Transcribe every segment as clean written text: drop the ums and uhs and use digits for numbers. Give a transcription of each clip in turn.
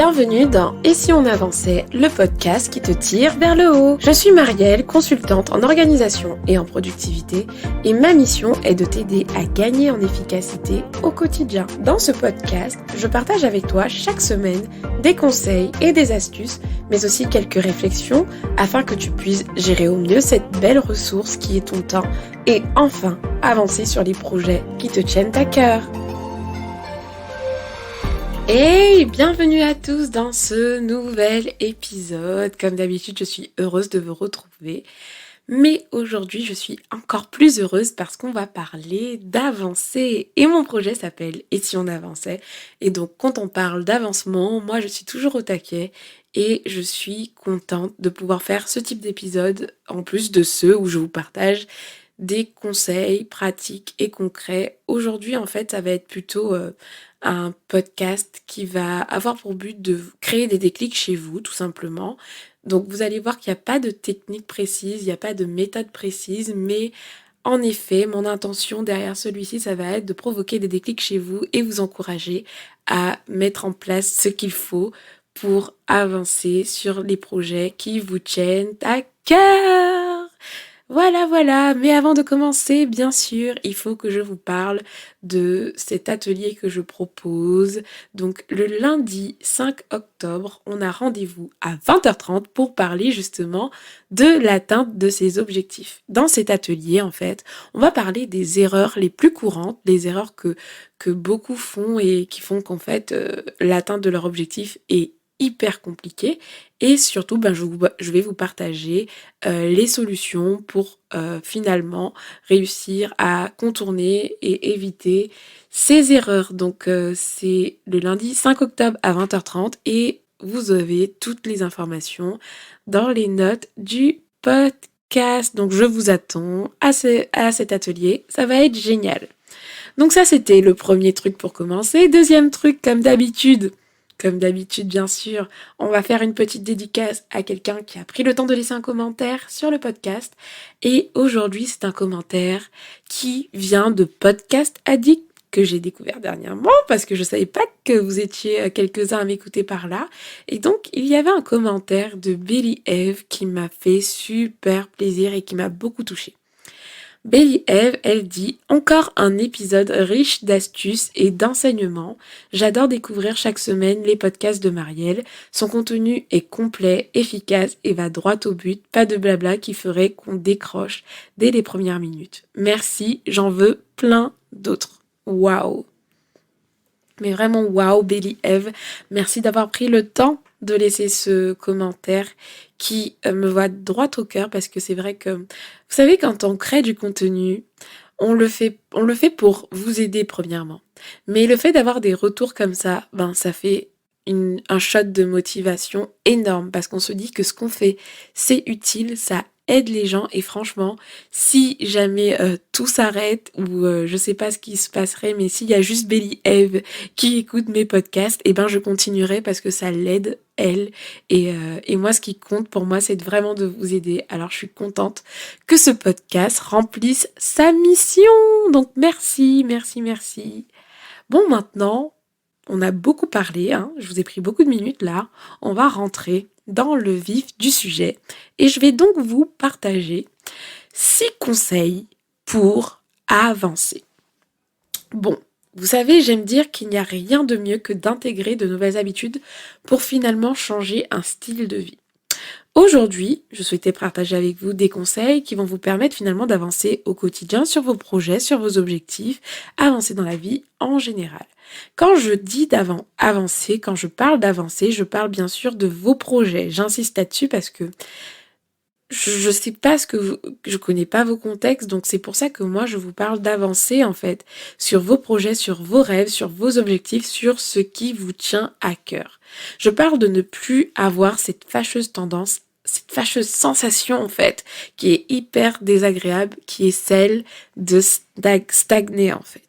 Bienvenue dans Et si on avançait, le podcast qui te tire vers le haut. Je suis Marielle, consultante en organisation et en productivité, et ma mission est de t'aider à gagner en efficacité au quotidien. Dans ce podcast, je partage avec toi chaque semaine des conseils et des astuces, mais aussi quelques réflexions afin que tu puisses gérer au mieux cette belle ressource qui est ton temps et enfin avancer sur les projets qui te tiennent à cœur. Hey, bienvenue à tous dans ce nouvel épisode. Comme d'habitude, je suis heureuse de vous retrouver. Mais aujourd'hui, je suis encore plus heureuse parce qu'on va parler d'avancer. Et mon projet s'appelle Et si on avançait? Et donc, quand on parle d'avancement, moi, je suis toujours au taquet. Et je suis contente de pouvoir faire ce type d'épisode, en plus de ceux où je vous partage des conseils pratiques et concrets. Aujourd'hui, en fait, ça va être plutôt un podcast qui va avoir pour but de créer des déclics chez vous, tout simplement. Donc, vous allez voir qu'il n'y a pas de technique précise, il n'y a pas de méthode précise, mais en effet, mon intention derrière celui-ci, ça va être de provoquer des déclics chez vous et vous encourager à mettre en place ce qu'il faut pour avancer sur les projets qui vous tiennent à cœur. Voilà. Mais avant de commencer, bien sûr, il faut que je vous parle de cet atelier que je propose. Donc, le lundi 5 octobre, on a rendez-vous à 20h30 pour parler justement de l'atteinte de ces objectifs. Dans cet atelier, en fait, on va parler des erreurs les plus courantes, des erreurs que beaucoup font et qui font qu'en fait, l'atteinte de leur objectif est hyper compliqué et surtout je vais vous partager les solutions pour finalement réussir à contourner et éviter ces erreurs. Donc c'est le lundi 5 octobre à 20h30 et vous avez toutes les informations dans les notes du podcast. Donc je vous attends à cet atelier, ça va être génial. Donc ça c'était le premier truc pour commencer. Deuxième truc, comme d'habitude, bien sûr, on va faire une petite dédicace à quelqu'un qui a pris le temps de laisser un commentaire sur le podcast. Et aujourd'hui, c'est un commentaire qui vient de Podcast Addict que j'ai découvert dernièrement parce que je ne savais pas que vous étiez quelques-uns à m'écouter par là. Et donc, il y avait un commentaire de Belly Eve qui m'a fait super plaisir et qui m'a beaucoup touchée. Belly Eve, elle dit « Encore un épisode riche d'astuces et d'enseignements. J'adore découvrir chaque semaine les podcasts de Marielle. Son contenu est complet, efficace et va droit au but. Pas de blabla qui ferait qu'on décroche dès les premières minutes. Merci, j'en veux plein d'autres. » Waouh! Mais vraiment waouh, Belly Eve. Merci d'avoir pris le temps de laisser ce commentaire qui me va droit au cœur parce que c'est vrai que, vous savez, quand on crée du contenu, on le fait pour vous aider premièrement. Mais le fait d'avoir des retours comme ça, ça fait un shot de motivation énorme parce qu'on se dit que ce qu'on fait, c'est utile, ça aide les gens et franchement, si jamais tout s'arrête ou je sais pas ce qui se passerait, mais s'il y a juste Belly Eve qui écoute mes podcasts, je continuerai parce que ça l'aide elle et moi ce qui compte pour moi c'est vraiment de vous aider. Alors je suis contente que ce podcast remplisse sa mission. Donc merci. Bon, maintenant, on a beaucoup parlé, je vous ai pris beaucoup de minutes là. On va rentrer dans le vif du sujet et je vais donc vous partager 6 conseils pour avancer. Bon, vous savez, j'aime dire qu'il n'y a rien de mieux que d'intégrer de nouvelles habitudes pour finalement changer un style de vie. Aujourd'hui, je souhaitais partager avec vous des conseils qui vont vous permettre finalement d'avancer au quotidien sur vos projets, sur vos objectifs, avancer dans la vie en général. Quand je dis avancer, quand je parle d'avancer, je parle bien sûr de vos projets. J'insiste là-dessus parce que je sais pas je connais pas vos contextes, donc c'est pour ça que moi je vous parle d'avancer en fait sur vos projets, sur vos rêves, sur vos objectifs, sur ce qui vous tient à cœur. Je parle de ne plus avoir cette fâcheuse tendance, cette fâcheuse sensation en fait, qui est hyper désagréable, qui est celle de stagner en fait.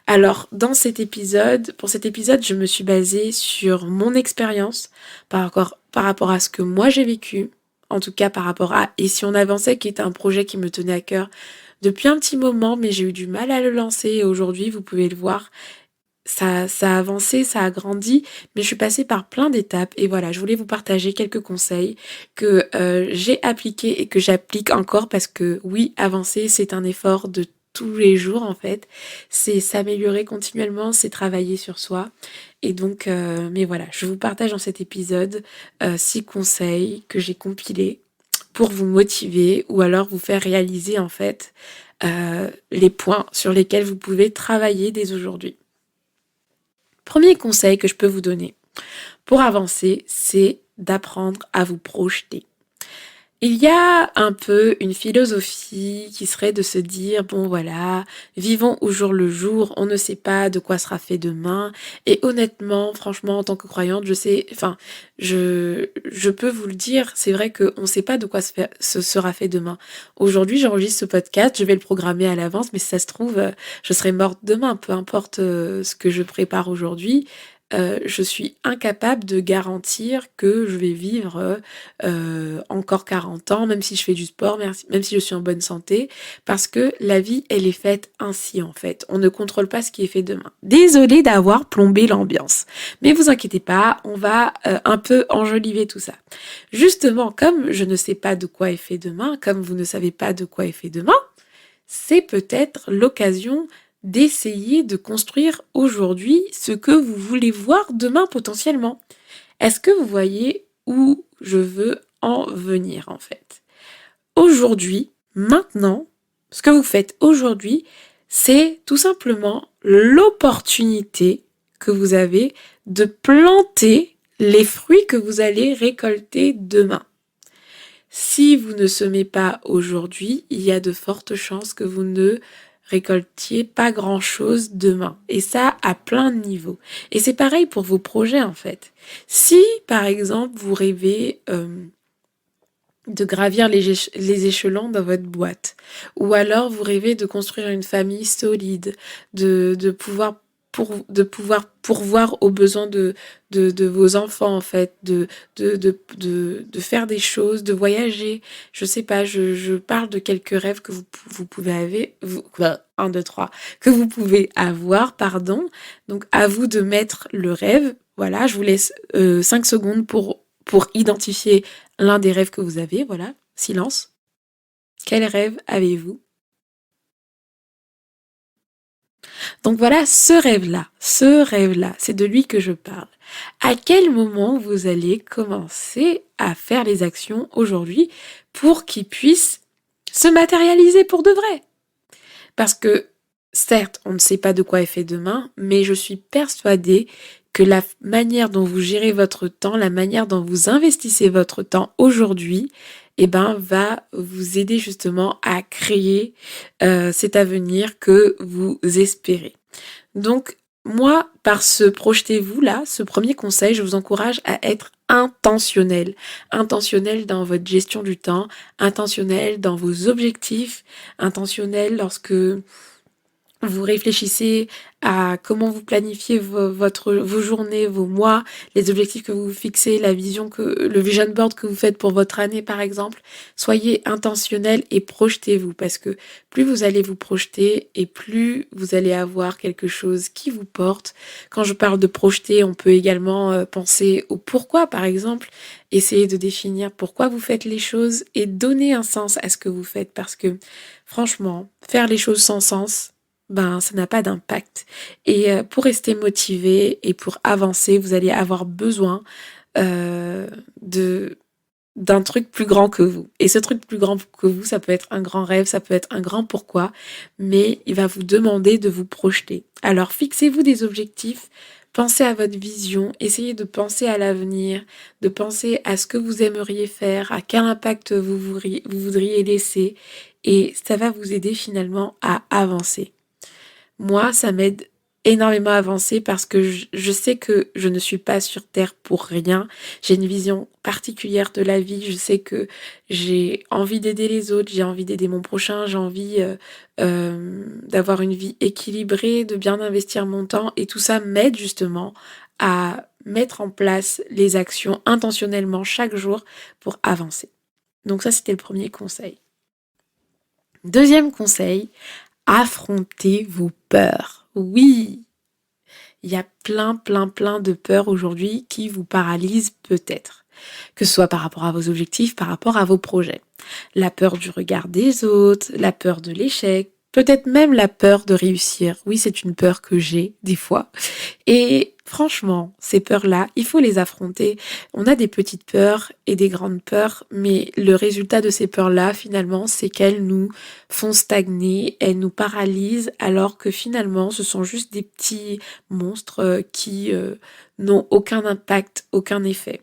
Alors, pour cet épisode, je me suis basée sur mon expérience par rapport à ce que moi j'ai vécu, en tout cas par rapport à Et si on avançait, qui était un projet qui me tenait à cœur depuis un petit moment, mais j'ai eu du mal à le lancer et aujourd'hui, vous pouvez le voir, ça a avancé, ça a grandi, mais je suis passée par plein d'étapes et voilà, je voulais vous partager quelques conseils que, j'ai appliqués et que j'applique encore parce que oui, avancer, c'est un effort de tous les jours en fait. C'est s'améliorer continuellement, c'est travailler sur soi et donc mais voilà, je vous partage dans cet épisode, 6 conseils que j'ai compilés pour vous motiver ou alors vous faire réaliser en fait, les points sur lesquels vous pouvez travailler dès aujourd'hui. Premier conseil que je peux vous donner pour avancer, c'est d'apprendre à vous projeter. Il y a un peu une philosophie qui serait de se dire, bon voilà, vivons au jour le jour, on ne sait pas de quoi sera fait demain. Et honnêtement, franchement, en tant que croyante, je sais, enfin, je peux vous le dire, c'est vrai qu'on ne sait pas de quoi se sera fait demain. Aujourd'hui, j'enregistre ce podcast, je vais le programmer à l'avance, mais si ça se trouve, je serai morte demain, peu importe ce que je prépare aujourd'hui. Je suis incapable de garantir que je vais vivre encore 40 ans, même si je fais du sport, même si je suis en bonne santé, parce que la vie, elle est faite ainsi en fait. On ne contrôle pas ce qui est fait demain. Désolée d'avoir plombé l'ambiance, mais vous inquiétez pas, on va un peu enjoliver tout ça. Justement, comme je ne sais pas de quoi est fait demain, comme vous ne savez pas de quoi est fait demain, c'est peut-être l'occasion d'essayer de construire aujourd'hui ce que vous voulez voir demain potentiellement. Est-ce que vous voyez où je veux en venir en fait? Aujourd'hui, maintenant, ce que vous faites aujourd'hui, c'est tout simplement l'opportunité que vous avez de planter les fruits que vous allez récolter demain. Si vous ne semez pas aujourd'hui, il y a de fortes chances que vous ne récoltiez pas grand-chose demain. Et ça, à plein de niveaux. Et c'est pareil pour vos projets, en fait. Si, par exemple, vous rêvez de gravir les échelons dans votre boîte, ou alors vous rêvez de construire une famille solide, de pouvoir de pouvoir pourvoir aux besoins de vos enfants en fait, de faire des choses, de voyager, je sais pas, je parle de quelques rêves que vous pouvez avoir, un, deux, trois, que vous pouvez avoir, pardon, donc à vous de mettre le rêve, voilà, je vous laisse 5 secondes pour identifier l'un des rêves que vous avez, voilà, silence. Quel rêve avez-vous? Donc voilà, ce rêve-là, c'est de lui que je parle. À quel moment vous allez commencer à faire les actions aujourd'hui pour qu'il puisse se matérialiser pour de vrai? Parce que, certes, on ne sait pas de quoi est fait demain, mais je suis persuadée que la manière dont vous gérez votre temps, la manière dont vous investissez votre temps aujourd'hui, eh ben, va vous aider justement à créer cet avenir que vous espérez. Donc, moi, par ce projetez-vous là, ce premier conseil, je vous encourage à être intentionnel. Intentionnel dans votre gestion du temps, intentionnel dans vos objectifs, intentionnel lorsque vous réfléchissez à comment vous planifiez vos journées, vos mois, les objectifs que vous vous fixez, le vision board que vous faites pour votre année par exemple. Soyez intentionnel et projetez-vous parce que plus vous allez vous projeter et plus vous allez avoir quelque chose qui vous porte. Quand je parle de projeter, on peut également penser au pourquoi par exemple. Essayez de définir pourquoi vous faites les choses et donner un sens à ce que vous faites parce que franchement, faire les choses sans sens, ben ça n'a pas d'impact. Et pour rester motivé et pour avancer, vous allez avoir besoin de d'un truc plus grand que vous. Et ce truc plus grand que vous, ça peut être un grand rêve, ça peut être un grand pourquoi, mais il va vous demander de vous projeter. Alors fixez-vous des objectifs, pensez à votre vision, essayez de penser à l'avenir, de penser à ce que vous aimeriez faire, à quel impact vous voudriez laisser, et ça va vous aider finalement à avancer. Moi, ça m'aide énormément à avancer parce que je sais que je ne suis pas sur Terre pour rien. J'ai une vision particulière de la vie. Je sais que j'ai envie d'aider les autres, j'ai envie d'aider mon prochain, j'ai envie d'avoir une vie équilibrée, de bien investir mon temps. Et tout ça m'aide justement à mettre en place les actions intentionnellement chaque jour pour avancer. Donc ça, c'était le premier conseil. Deuxième conseil, affrontez vos peurs. Oui, Il y a plein, plein, plein de peurs aujourd'hui qui vous paralysent peut-être. Que ce soit par rapport à vos objectifs, par rapport à vos projets. La peur du regard des autres, la peur de l'échec, peut-être même la peur de réussir. Oui, c'est une peur que j'ai des fois. Et franchement, ces peurs-là, il faut les affronter. On a des petites peurs et des grandes peurs, mais le résultat de ces peurs-là, finalement, c'est qu'elles nous font stagner, elles nous paralysent, alors que finalement, ce sont juste des petits monstres qui n'ont aucun impact, aucun effet.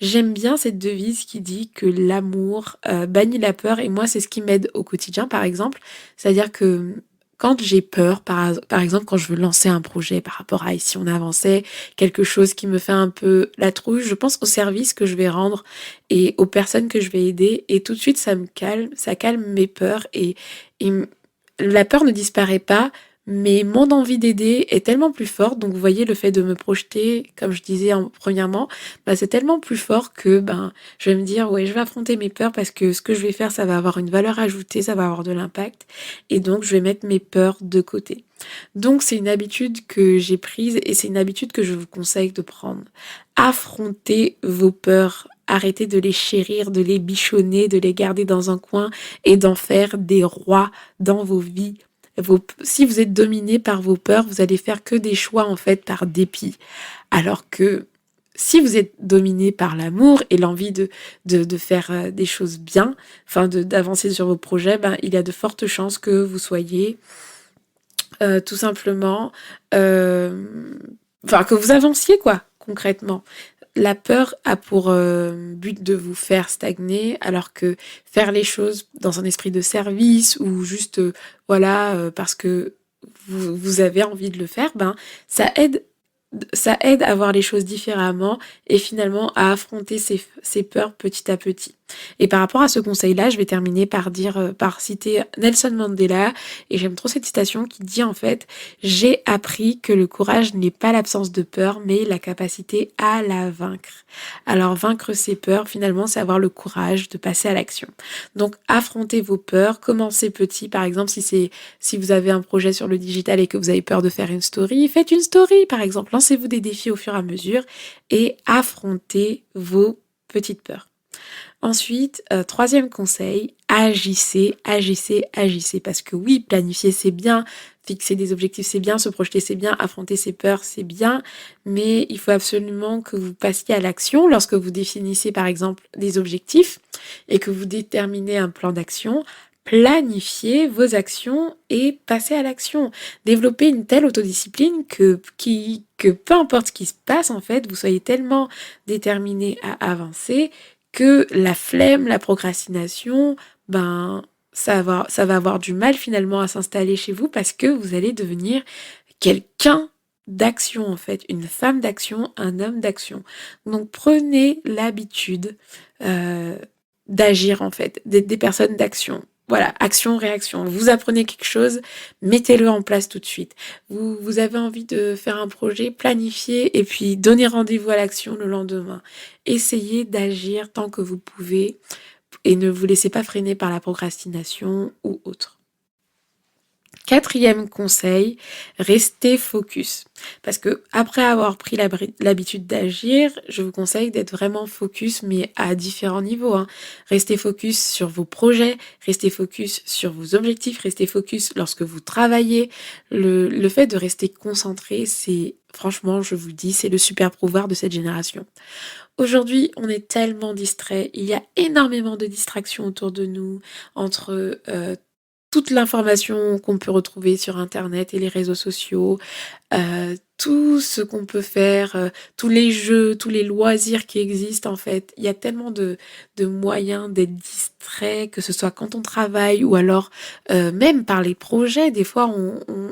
J'aime bien cette devise qui dit que l'amour bannit la peur et moi c'est ce qui m'aide au quotidien par exemple. C'est-à-dire que quand j'ai peur, par exemple quand je veux lancer un projet par rapport à si on avançait, quelque chose qui me fait un peu la trouille, je pense au service que je vais rendre et aux personnes que je vais aider et tout de suite ça me calme, ça calme mes peurs et la peur ne disparaît pas, mais mon envie d'aider est tellement plus forte. Donc, vous voyez, le fait de me projeter, comme je disais premièrement, bah, c'est tellement plus fort que je vais me dire, ouais, je vais affronter mes peurs parce que ce que je vais faire, ça va avoir une valeur ajoutée, ça va avoir de l'impact. Et donc, je vais mettre mes peurs de côté. Donc, c'est une habitude que j'ai prise et c'est une habitude que je vous conseille de prendre. Affrontez vos peurs. Arrêtez de les chérir, de les bichonner, de les garder dans un coin et d'en faire des rois dans vos vies. Si vous êtes dominé par vos peurs, vous allez faire que des choix en fait par dépit. Alors que si vous êtes dominé par l'amour et l'envie de faire des choses bien, enfin d'avancer sur vos projets, il y a de fortes chances que vous soyez tout simplement, que vous avanciez quoi, concrètement. La peur a pour but de vous faire stagner, alors que faire les choses dans un esprit de service ou juste, parce que vous avez envie de le faire, ça aide ça aide à voir les choses différemment et finalement à affronter ses peurs petit à petit. Et par rapport à ce conseil-là, je vais terminer par citer Nelson Mandela, et j'aime trop cette citation qui dit en fait: j'ai appris que le courage n'est pas l'absence de peur, mais la capacité à la vaincre. Alors vaincre ses peurs, finalement, c'est avoir le courage de passer à l'action. Donc affrontez vos peurs, commencez petit. Par exemple, si vous avez un projet sur le digital et que vous avez peur de faire une story, faites une story par exemple. Lancez-vous des défis au fur et à mesure et affrontez vos petites peurs. Ensuite, troisième conseil, agissez, agissez, agissez. Parce que oui, planifier c'est bien, fixer des objectifs c'est bien, se projeter c'est bien, affronter ses peurs c'est bien, mais il faut absolument que vous passiez à l'action lorsque vous définissez par exemple des objectifs et que vous déterminez un plan d'action. Planifiez vos actions et passez à l'action. Développez une telle autodiscipline que peu importe ce qui se passe, en fait, vous soyez tellement déterminé à avancer que la flemme, la procrastination, ça va avoir du mal finalement à s'installer chez vous parce que vous allez devenir quelqu'un d'action en fait, une femme d'action, un homme d'action. Donc prenez l'habitude d'agir en fait, d'être des personnes d'action. Voilà, action, réaction. Vous apprenez quelque chose, mettez-le en place tout de suite. Vous avez envie de faire un projet, planifiez et puis donnez rendez-vous à l'action le lendemain. Essayez d'agir tant que vous pouvez et ne vous laissez pas freiner par la procrastination ou autre. Quatrième conseil, restez focus. Parce que après avoir pris l'habitude d'agir, je vous conseille d'être vraiment focus, mais à différents niveaux. Restez focus sur vos projets, restez focus sur vos objectifs, restez focus lorsque vous travaillez. Le fait de rester concentré, c'est, franchement, je vous le dis, c'est le super pouvoir de cette génération. Aujourd'hui, on est tellement distrait. Il y a énormément de distractions autour de nous, entre toute l'information qu'on peut retrouver sur Internet et les réseaux sociaux, tout ce qu'on peut faire, tous les jeux, tous les loisirs qui existent en fait. Il y a tellement de moyens d'être distrait, que ce soit quand on travaille ou alors même par les projets. Des fois,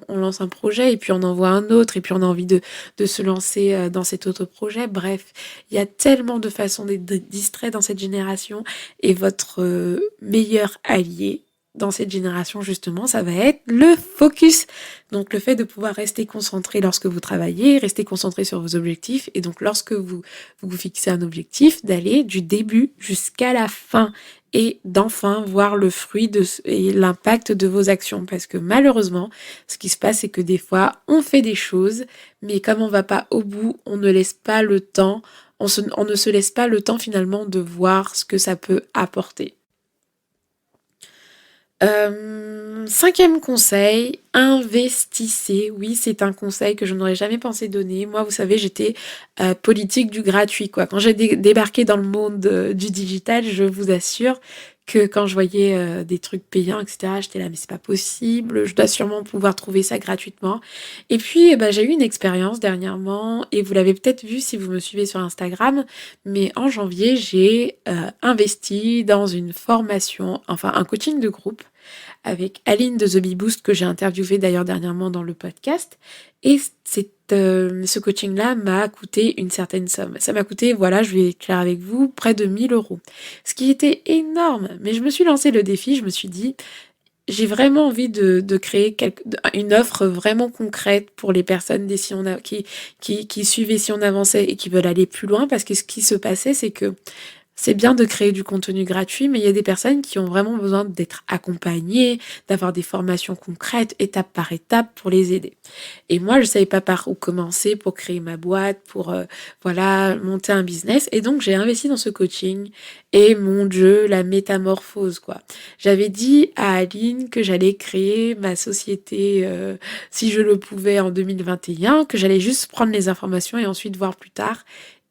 on lance un projet et puis on en voit un autre et puis on a envie de se lancer dans cet autre projet. Bref, il y a tellement de façons d'être distrait dans cette génération et votre meilleur allié dans cette génération, justement, ça va être le focus. Donc, le fait de pouvoir rester concentré lorsque vous travaillez, rester concentré sur vos objectifs. Et donc, lorsque vous fixez un objectif, d'aller du début jusqu'à la fin. et d'enfin voir le fruit et l'impact de vos actions. Parce que malheureusement, ce qui se passe, c'est que des fois, on fait des choses, mais comme on va pas au bout, on ne laisse pas le temps, on ne se laisse pas le temps finalement de voir ce que ça peut apporter. Cinquième conseil, investissez. Oui, c'est un conseil que je n'aurais jamais pensé donner. Moi, vous savez, j'étais politique du gratuit, quoi. Quand j'ai débarqué dans le monde du digital, je vous assure que quand je voyais des trucs payants, etc., j'étais là, mais c'est pas possible, je dois sûrement pouvoir trouver ça gratuitement. Et puis, j'ai eu une expérience dernièrement, et vous l'avez peut-être vu si vous me suivez sur Instagram, mais en janvier, j'ai investi dans une formation, enfin un coaching de groupe avec Aline de The Bee Boost que j'ai interviewé d'ailleurs dernièrement dans le podcast. Et ce coaching-là m'a coûté une certaine somme. Ça m'a coûté, voilà, je vais être claire avec vous, près de 1 000 euros. Ce qui était énorme. Mais je me suis lancé le défi, je me suis dit, j'ai vraiment envie de créer une offre vraiment concrète pour les personnes qui suivaient Si on avançait et qui veulent aller plus loin. Parce que ce qui se passait, c'est que c'est bien de créer du contenu gratuit, mais il y a des personnes qui ont vraiment besoin d'être accompagnées, d'avoir des formations concrètes, étape par étape, pour les aider. Et moi, je ne savais pas par où commencer pour créer ma boîte, pour voilà, monter un business. Et donc, j'ai investi dans ce coaching. Et mon Dieu, la métamorphose, quoi. J'avais dit à Aline que j'allais créer ma société, si je le pouvais, en 2021, que j'allais juste prendre les informations et ensuite voir plus tard.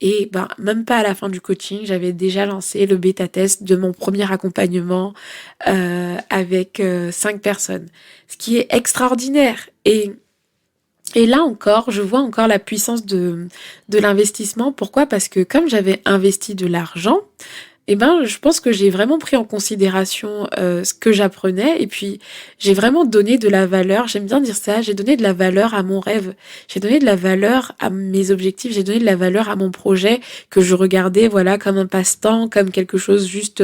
Et même pas à la fin du coaching, j'avais déjà lancé le bêta-test de mon premier accompagnement avec 5 personnes. Ce qui est extraordinaire. Et là encore, je vois encore la puissance de l'investissement. Pourquoi ? Parce que comme j'avais investi de l'argent, je pense que j'ai vraiment pris en considération ce que j'apprenais et puis j'ai vraiment donné de la valeur, j'aime bien dire ça, j'ai donné de la valeur à mon rêve, j'ai donné de la valeur à mes objectifs, j'ai donné de la valeur à mon projet que je regardais voilà comme un passe-temps, comme quelque chose juste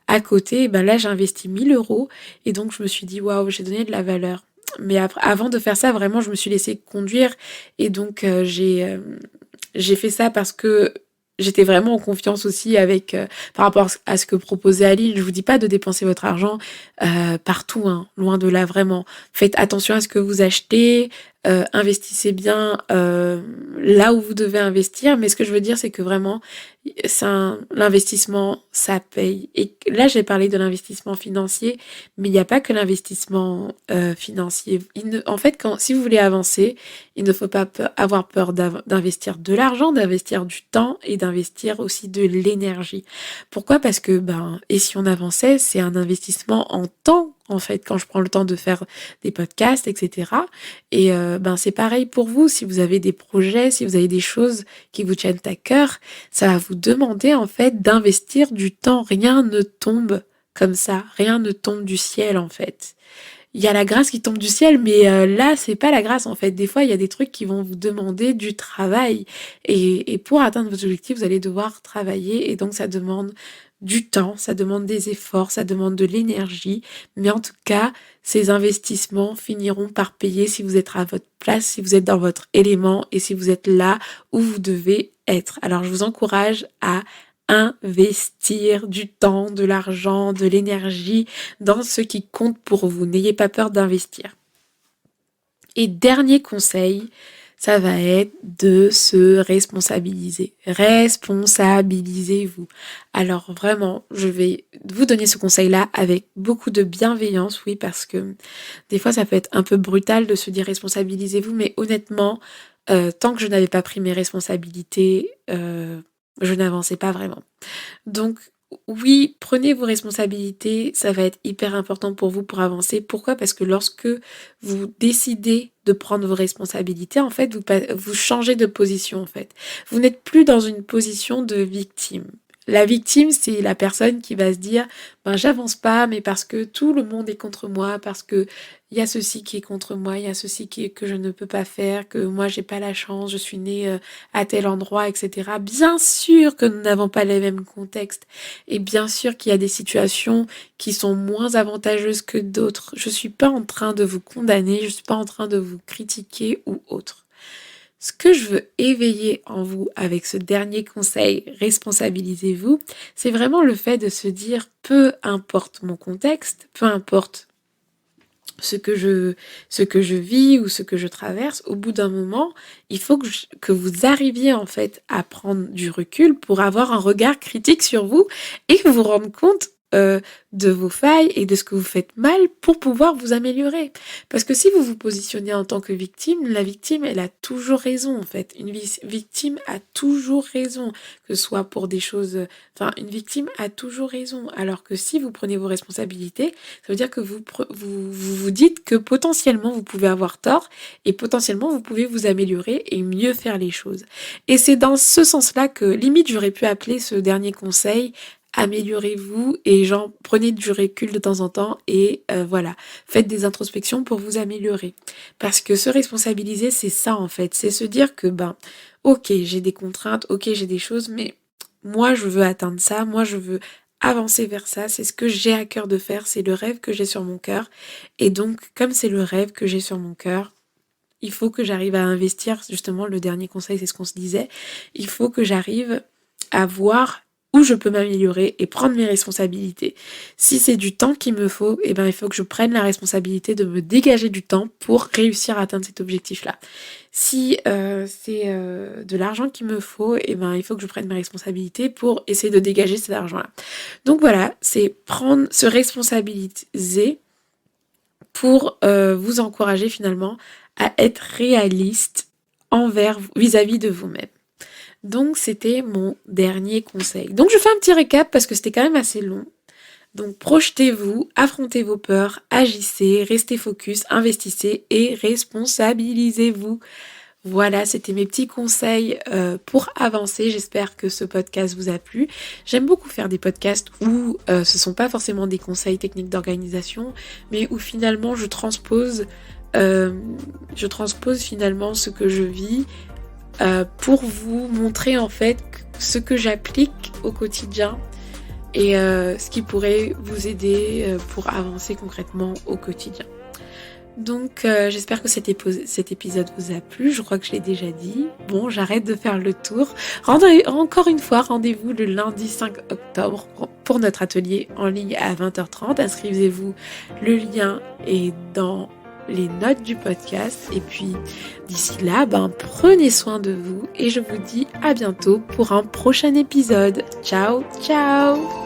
à côté. Et là, j'ai investi 1 000 euros et donc je me suis dit waouh, j'ai donné de la valeur. Mais avant de faire ça, vraiment, je me suis laissée conduire et donc j'ai fait ça parce que j'étais vraiment en confiance aussi par rapport à ce que proposait Aline. Je vous dis pas de dépenser votre argent partout, hein, loin de là, vraiment. Faites attention à ce que vous achetez, investissez bien là où vous devez investir. Mais ce que je veux dire, c'est que vraiment, l'investissement, ça paye. Et là, j'ai parlé de l'investissement financier, mais il n'y a pas que l'investissement financier. En fait, si vous voulez avancer, il ne faut pas avoir peur d'investir de l'argent, d'investir du temps et d'investir aussi de l'énergie. Pourquoi ? Parce que, et si on avançait, c'est un investissement en temps, en fait, quand je prends le temps de faire des podcasts, etc. Et c'est pareil pour vous, si vous avez des projets, si vous avez des choses qui vous tiennent à cœur, ça va vous demander, en fait, d'investir du temps. Rien ne tombe comme ça, rien ne tombe du ciel, en fait. Il y a la grâce qui tombe du ciel, mais là, c'est pas la grâce, en fait. Des fois, il y a des trucs qui vont vous demander du travail. Et pour atteindre vos objectifs, vous allez devoir travailler. Et donc, ça demande du temps, ça demande des efforts, ça demande de l'énergie. Mais en tout cas, ces investissements finiront par payer si vous êtes à votre place, si vous êtes dans votre élément et si vous êtes là où vous devez être. Alors, je vous encourage à investir du temps, de l'argent, de l'énergie dans ce qui compte pour vous. N'ayez pas peur d'investir. Et dernier conseil, ça va être de se responsabiliser. Responsabilisez-vous. Alors vraiment, je vais vous donner ce conseil-là avec beaucoup de bienveillance, oui, parce que des fois, ça peut être un peu brutal de se dire responsabilisez-vous, mais honnêtement, tant que je n'avais pas pris mes responsabilités, je n'avançais pas vraiment. Donc, oui, prenez vos responsabilités, ça va être hyper important pour vous pour avancer. Pourquoi ? Parce que lorsque vous décidez de prendre vos responsabilités, en fait, vous changez de position, en fait. Vous n'êtes plus dans une position de victime. La victime, c'est la personne qui va se dire, j'avance pas, mais parce que tout le monde est contre moi, parce que il y a ceci qui est contre moi, il y a ceci que je ne peux pas faire, que moi j'ai pas la chance, je suis née à tel endroit, etc. Bien sûr que nous n'avons pas les mêmes contextes, et bien sûr qu'il y a des situations qui sont moins avantageuses que d'autres. Je suis pas en train de vous condamner, je suis pas en train de vous critiquer ou autre. ce que je veux éveiller en vous avec ce dernier conseil, responsabilisez-vous, c'est vraiment le fait de se dire, peu importe mon contexte, peu importe ce que je vis ou ce que je traverse, au bout d'un moment, il faut que vous arriviez en fait à prendre du recul pour avoir un regard critique sur vous et vous rendre compte de vos failles et de ce que vous faites mal pour pouvoir vous améliorer. Parce que si vous vous positionnez en tant que victime, la victime, elle a toujours raison en fait. Une victime a toujours raison, que ce soit pour des choses... Enfin, une victime a toujours raison. Alors que si vous prenez vos responsabilités, ça veut dire que vous dites que potentiellement vous pouvez avoir tort et potentiellement vous pouvez vous améliorer et mieux faire les choses. Et c'est dans ce sens-là que limite j'aurais pu appeler ce dernier conseil améliorez-vous et genre prenez du recul de temps en temps et voilà, faites des introspections pour vous améliorer. Parce que se responsabiliser, c'est ça en fait, c'est se dire que ok, j'ai des contraintes, ok, j'ai des choses, mais moi je veux atteindre ça, moi je veux avancer vers ça, c'est ce que j'ai à cœur de faire, c'est le rêve que j'ai sur mon cœur. Et donc, comme c'est le rêve que j'ai sur mon cœur, il faut que j'arrive à investir, justement, le dernier conseil, c'est ce qu'on se disait, il faut que j'arrive à voir où je peux m'améliorer et prendre mes responsabilités. Si c'est du temps qu'il me faut, il faut que je prenne la responsabilité de me dégager du temps pour réussir à atteindre cet objectif-là. Si c'est de l'argent qu'il me faut, il faut que je prenne mes responsabilités pour essayer de dégager cet argent-là. Donc voilà, c'est se responsabiliser pour vous encourager finalement à être réaliste vis-à-vis de vous-même. Donc, c'était mon dernier conseil. Donc, je fais un petit récap parce que c'était quand même assez long. Donc, projetez-vous, affrontez vos peurs, agissez, restez focus, investissez et responsabilisez-vous. Voilà, c'était mes petits conseils pour avancer. J'espère que ce podcast vous a plu. J'aime beaucoup faire des podcasts où ce sont pas forcément des conseils techniques d'organisation, mais où finalement je transpose finalement ce que je vis pour vous montrer en fait ce que j'applique au quotidien et ce qui pourrait vous aider pour avancer concrètement au quotidien. Donc j'espère que cet épisode vous a plu, je crois que je l'ai déjà dit. Bon, j'arrête de faire le tour. Encore une fois, rendez-vous le lundi 5 octobre pour notre atelier en ligne à 20h30. Inscrivez-vous, le lien est dans les notes du podcast. Et puis d'ici là, prenez soin de vous et je vous dis à bientôt pour un prochain épisode. Ciao, ciao!